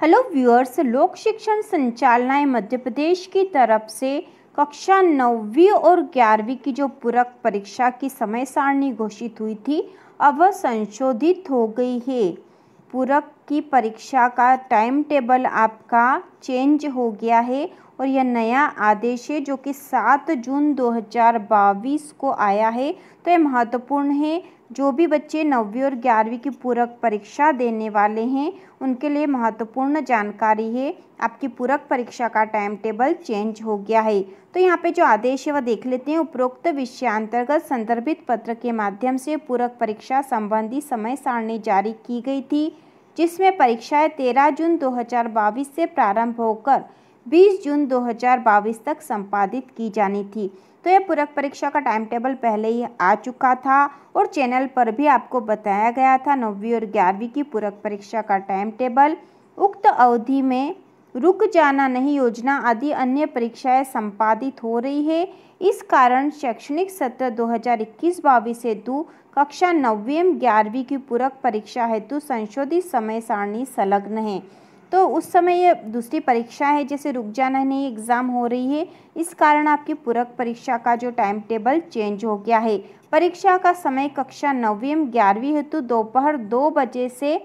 Hello viewers, लोक शिक्षण संचालनालय मध्य प्रदेश की तरफ से कक्षा 9वीं और 11वीं की जो पूरक परीक्षा की समय सारणी घोषित हुई थी, अब वह संशोधित हो गई है। पूरक की परीक्षा का टाइम टेबल आपका चेंज हो गया है और यह नया आदेश है जो कि 7 जून 2022 को आया है। तो यह महत्वपूर्ण है। जो भी बच्चे 9वीं और 11वीं की पूरक परीक्षा देने वाले हैं उनके लिए महत्वपूर्ण जानकारी है। आपकी पूरक परीक्षा का टाइम टेबल चेंज हो गया है। तो यहाँ पे जो आदेश है वह देख लेते हैं। उपरोक्त विषयांतर्गत संदर्भित पत्र के माध्यम से पूरक परीक्षा संबंधी समय सारणी जारी की गई थी, जिसमें परीक्षाएं 13 जून 2022 से प्रारंभ होकर 20 जून 2022 तक संपादित की जानी थी। तो यह पूरक परीक्षा का टाइम टेबल पहले ही आ चुका था और चैनल पर भी आपको बताया गया था 9वीं और 11वीं की पूरक परीक्षा का टाइम टेबल। उक्त अवधि में रुक जाना नहीं योजना आदि अन्य परीक्षाएं संपादित हो रही है। इस कारण शैक्षणिक सत्र 2021-22 हेतु कक्षा 9वीं एवं 11वीं की पूरक परीक्षा हेतु संशोधित समय सारणी संलग्न है। तो उस समय ये दूसरी परीक्षा है, जैसे रुक जाना नहीं एग्ज़ाम हो रही है, इस कारण आपकी पूरक परीक्षा का जो टाइम टेबल चेंज हो गया है। परीक्षा का समय कक्षा 9वीं एवं 11वीं हेतु दोपहर 2 बजे से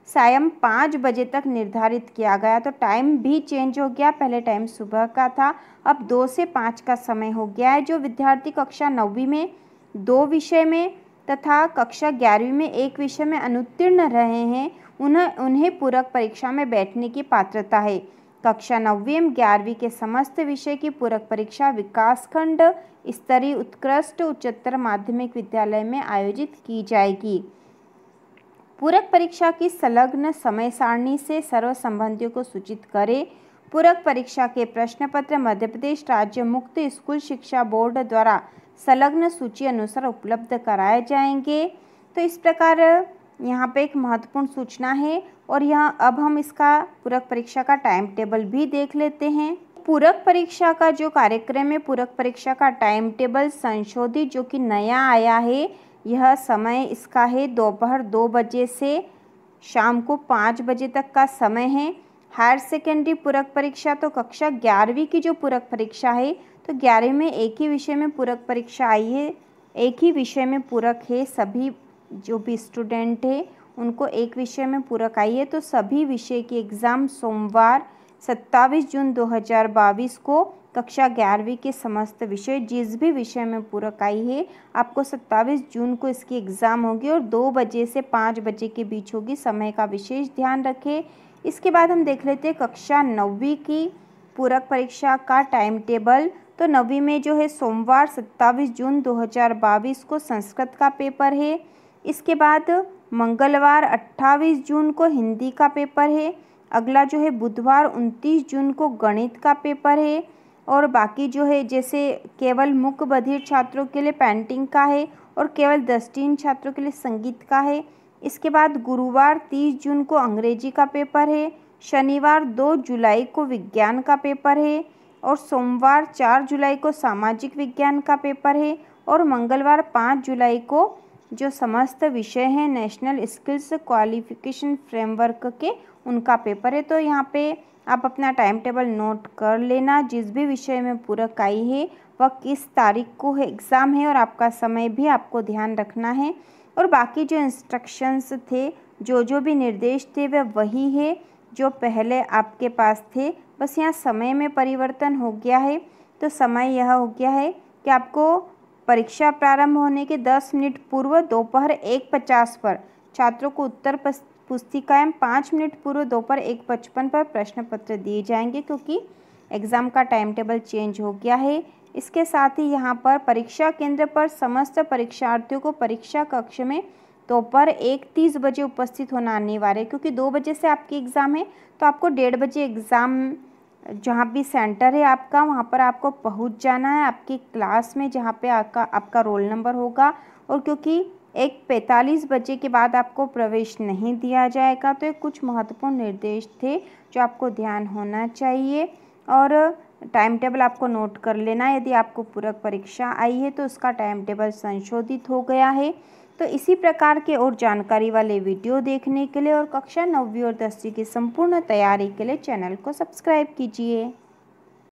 सायं 5 बजे तक निर्धारित किया गया। तो टाइम भी चेंज हो गया। पहले टाइम सुबह का था, अब 2 से 5 का समय हो गया है। जो विद्यार्थी कक्षा 9वीं में 2 विषय में तथा कक्षा 11वीं में 1 विषय में अनुत्तीर्ण रहे हैं उन्हें पूरक परीक्षा में बैठने की पात्रता है। कक्षा 9वीं एवं 11वीं के समस्त विषय की पूरक परीक्षा विकासखंड स्तरीय उत्कृष्ट उच्चतर माध्यमिक विद्यालय में आयोजित की जाएगी। पूरक परीक्षा की संलग्न समय सारणी से सर्व संबंधियों को सूचित करें। पूरक परीक्षा के प्रश्न पत्र मध्य प्रदेश राज्य मुक्त स्कूल शिक्षा बोर्ड द्वारा संलग्न सूची अनुसार उपलब्ध कराए जाएंगे। तो इस प्रकार यहाँ पे एक महत्वपूर्ण सूचना है और यहाँ अब हम इसका पूरक परीक्षा का टाइम टेबल भी देख लेते हैं। पूरक परीक्षा का जो कार्यक्रम है, पूरक परीक्षा का टाइम टेबल संशोधित जो कि नया आया है, यह समय इसका है दोपहर 2 बजे से शाम को 5 बजे तक का समय है। हायर सेकेंडरी पूरक परीक्षा तो कक्षा 11वीं की जो पूरक परीक्षा है, तो 11वीं में एक ही विषय में पूरक परीक्षा आई है, एक ही विषय में पूरक है। सभी जो भी स्टूडेंट है उनको एक विषय में पूरक आई है। तो सभी विषय की एग्ज़ाम सोमवार 27 जून 2022 को कक्षा 11वीं के समस्त विषय जिस भी विषय में पूरक आई है, आपको 27 जून को इसकी एग्ज़ाम होगी और 2 बजे से 5 बजे के बीच होगी। समय का विशेष ध्यान रखें। इसके बाद हम देख लेते हैं कक्षा 9वीं की पूरक परीक्षा का टाइम टेबल। तो 9वीं में जो है सोमवार 27 जून 2022 को संस्कृत का पेपर है। इसके बाद मंगलवार 28 जून को हिंदी का पेपर है। अगला जो है बुधवार 29 जून को गणित का पेपर है और बाकी जो है जैसे केवल मूक बधिर छात्रों के लिए पेंटिंग का है और केवल दृष्टिहीन छात्रों के लिए संगीत का है। इसके बाद गुरुवार 30 जून को अंग्रेजी का पेपर है। शनिवार 2 जुलाई को विज्ञान का पेपर है और सोमवार 4 जुलाई को सामाजिक विज्ञान का पेपर है और मंगलवार 5 जुलाई को जो समस्त विषय हैं नेशनल स्किल्स क्वालिफिकेशन फ्रेमवर्क के उनका पेपर है। तो यहाँ पे आप अपना टाइम टेबल नोट कर लेना। जिस भी विषय में पूरक आई है वह किस तारीख को है एग्ज़ाम है और आपका समय भी आपको ध्यान रखना है। और बाकी जो इंस्ट्रक्शंस थे, जो भी निर्देश थे वह वही है जो पहले आपके पास थे, बस यहाँ समय में परिवर्तन हो गया है। तो समय यह हो गया है कि आपको परीक्षा प्रारंभ होने के 10 मिनट पूर्व दोपहर 1:50 पर छात्रों को उत्तर पुस्तिकाएं 5 मिनट पूर्व दोपहर 1:55 पर प्रश्न पत्र दिए जाएंगे, क्योंकि एग्ज़ाम का टाइम टेबल चेंज हो गया है। इसके साथ ही यहाँ पर परीक्षा केंद्र पर समस्त परीक्षार्थियों को परीक्षा कक्ष में दोपहर 1:30 बजे उपस्थित होना अनिवार्य है, क्योंकि 2 बजे से आपकी एग्ज़ाम है। तो आपको 1:30 बजे एग्ज़ाम जहाँ भी सेंटर है आपका वहाँ पर आपको पहुँच जाना है, आपकी क्लास में जहाँ पे आपका रोल नंबर होगा। और क्योंकि 1:45 बजे के बाद आपको प्रवेश नहीं दिया जाएगा, तो ये कुछ महत्वपूर्ण निर्देश थे जो आपको ध्यान होना चाहिए। और टाइम टेबल आपको नोट कर लेना। यदि आपको पूरक परीक्षा आई है तो उसका टाइम टेबल संशोधित हो गया है। तो इसी प्रकार के और जानकारी वाले वीडियो देखने के लिए और कक्षा 9वीं और 10वीं की संपूर्ण तैयारी के लिए चैनल को सब्सक्राइब कीजिए।